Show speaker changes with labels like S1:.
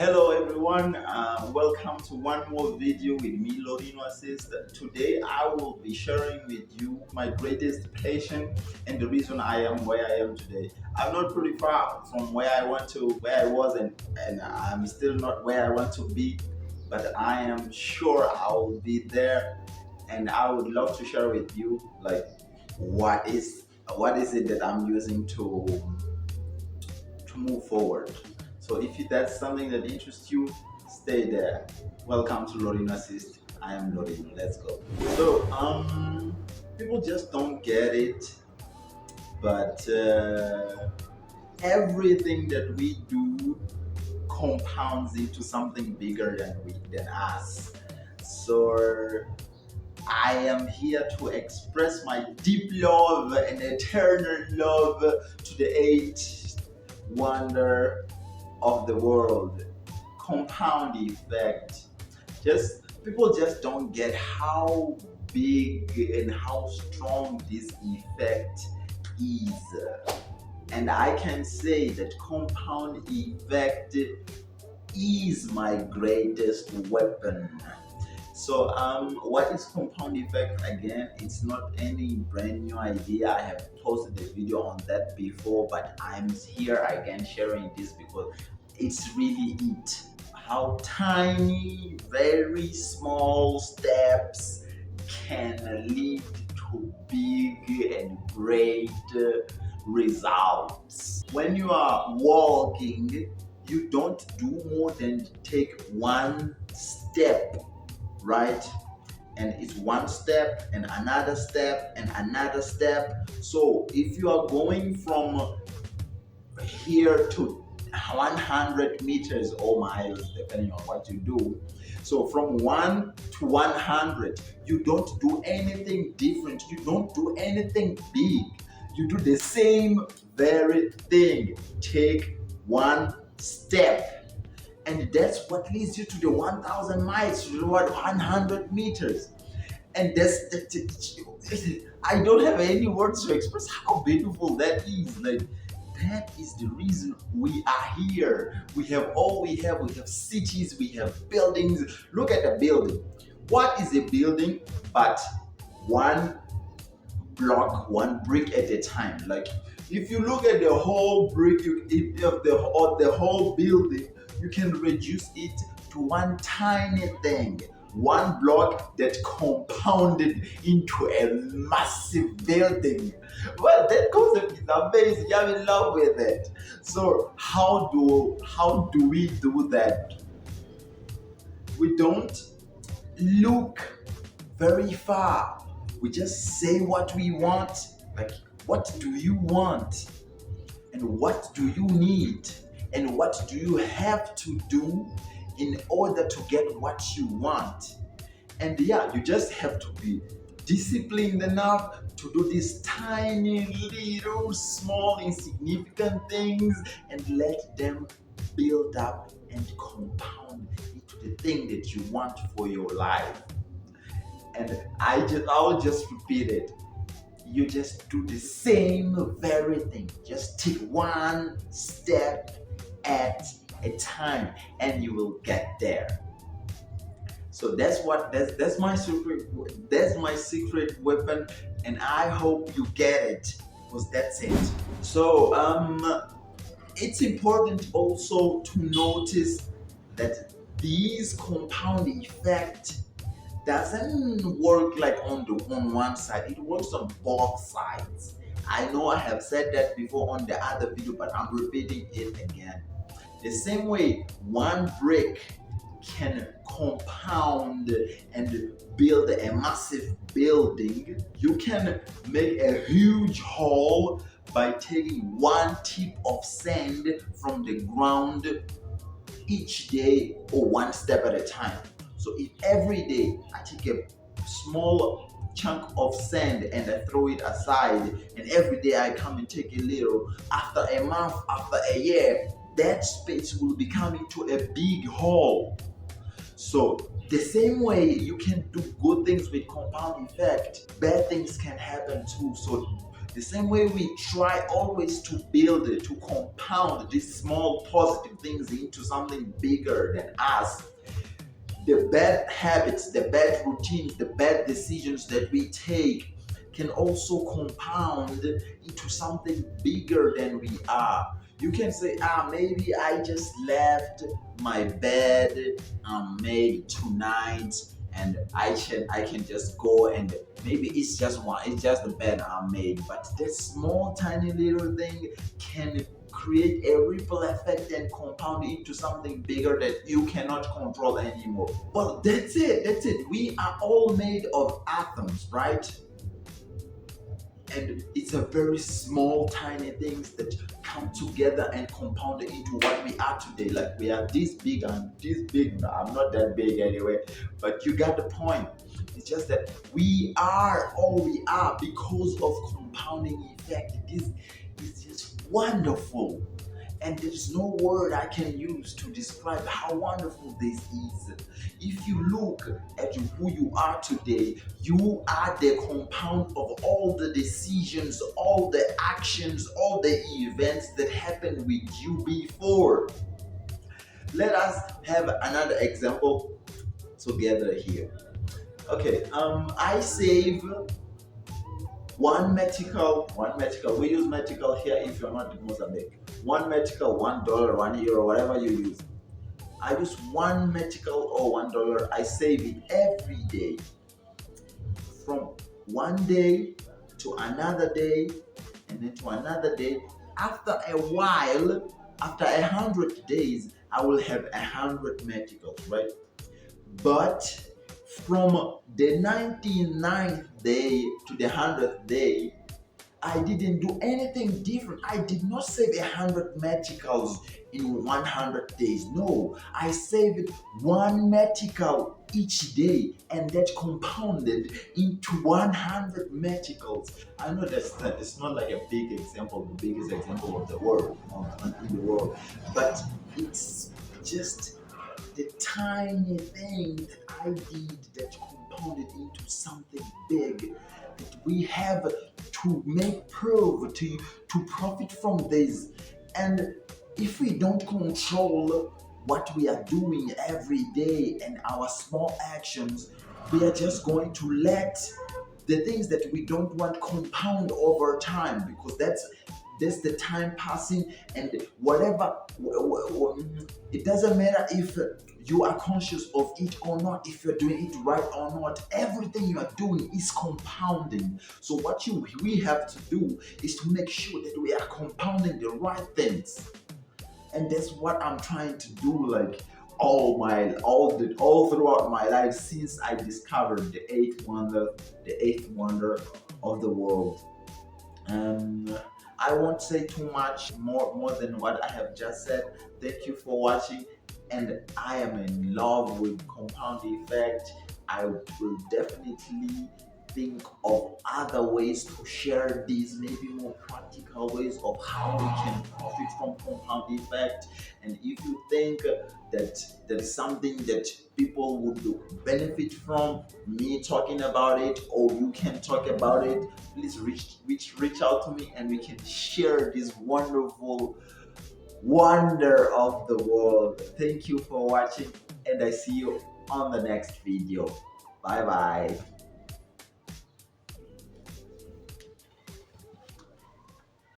S1: Hello everyone, welcome to one more video with me, Lorino Assist. Today I will be sharing with you my greatest passion and the reason I am where I am today. I'm not pretty far from where I want to, where I was, and I'm still not where I want to be, but I am sure I will be there, and I would love to share with you like what is it that I'm using to move forward. So if that's something that interests you, stay there. Welcome to Lorino Assist. I am Lorino. Let's go. So people just don't get it, but everything that we do compounds into something bigger than us. So I am here to express my deep love and eternal love to the eighth wonder of the world, compound effect. Just people just don't get how big and how strong this effect is. And I can say that compound effect is my greatest weapon. So what is compound effect again? It's not any brand new idea. I have posted a video on that before, but I'm here again sharing this because it's really it. How tiny, very small steps can lead to big and great results. When you are walking, you don't do more than take one step, right? And it's one step and another step and another step. So if you are going from here to 100 meters or miles, depending on what you do, so from 1 to 100, you don't do anything different, you don't do anything big, you do the same very thing. Take one step, and that's what leads you to the 1,000 miles, to the 100 meters. And I don't have any words to express how beautiful that is. Like, that is the reason we are here. We have all we have. We have cities, we have buildings. Look at a building. What is a building but one block, one brick at a time? Like, if you look at the whole brick, the whole building, you can reduce it to one tiny thing, one block that compounded into a massive building. Well, that concept is amazing. I'm in love with it. So how do we do that? We don't look very far. We just say what we want. Like, what do you want? And what do you need? And what do you have to do in order to get what you want? And yeah, you just have to be disciplined enough to do these tiny, little, small, insignificant things and let them build up and compound into the thing that you want for your life. And I'll just repeat it. You just do the same very thing. Just take one step at a time and you will get there. So that's my secret weapon, and I hope you get it, because that's it. So it's important also to notice that these compound effect doesn't work like on one side, it works on both sides. I know I have said that before on the other video, but I'm repeating it again. The same way one brick can compound and build a massive building, you can make a huge hole by taking one tip of sand from the ground each day or one step at a time. So if every day I take a small chunk of sand and I throw it aside, and every day I come and take a little, after a month, after a year, that space will become into a big hole. So the same way you can do good things with compound effect, bad things can happen too. So The same way we try always to build it, to compound these small positive things into something bigger than us, the bad habits, the bad routines, the bad decisions that we take can also compound into something bigger than we are. You can say, maybe I just left my bed made tonight and I can just go and maybe it's just the bed I made. But this small tiny little thing can create a ripple effect and compound into something bigger that you cannot control anymore. Well, that's it. We are all made of atoms, right? And it's a very small tiny things that come together and compound into what we are today. Like we are this big and this big. No, I'm not that big anyway, but you got the point. It's just that we are all we are because of compounding effect. This is just wonderful, and there's no word I can use to describe how wonderful this is. If you look at who you are today, you are the compound of all the decisions, all the actions, all the events that happened with you before. Let us have another example together here. Okay, I save one medical. We use medical here if you're not in Mozambique. One medical, $1, €1, whatever you use. I use one medical or $1. I save it every day, from one day to another day, and then to another day. After a while, after 100 days, I will have 100 medicals, right? But from the 99th day to the 100th day, I didn't do anything different. I did not save 100 medicals in 100 days. No, I saved one medical each day, and that compounded into 100 medicals. I know that it's not like a big example, the biggest example of the world in the world, but it's just the tiny thing that I did that compounded into something big that we have to make proof to profit from this. And if we don't control what we are doing every day and our small actions, we are just going to let the things that we don't want compound over time, because that's the time passing. And whatever, it doesn't matter if you are conscious of it or not, if you're doing it right or not, everything you are doing is compounding. So what we have to do is to make sure that we are compounding the right things. And that's what I'm trying to do, like all throughout my life, since I discovered the eighth wonder of the world. I won't say too much more than what I have just said. Thank you for watching, and I am in love with compound effect. I will definitely think of other ways to share these, maybe more practical ways of how we can profit from compound effect. And if you think that there's something that people would benefit from me talking about it, or you can talk about it, please reach out to me, and we can share this wonderful wonder of the world. Thank you for watching, and I see you on the next video. Bye bye.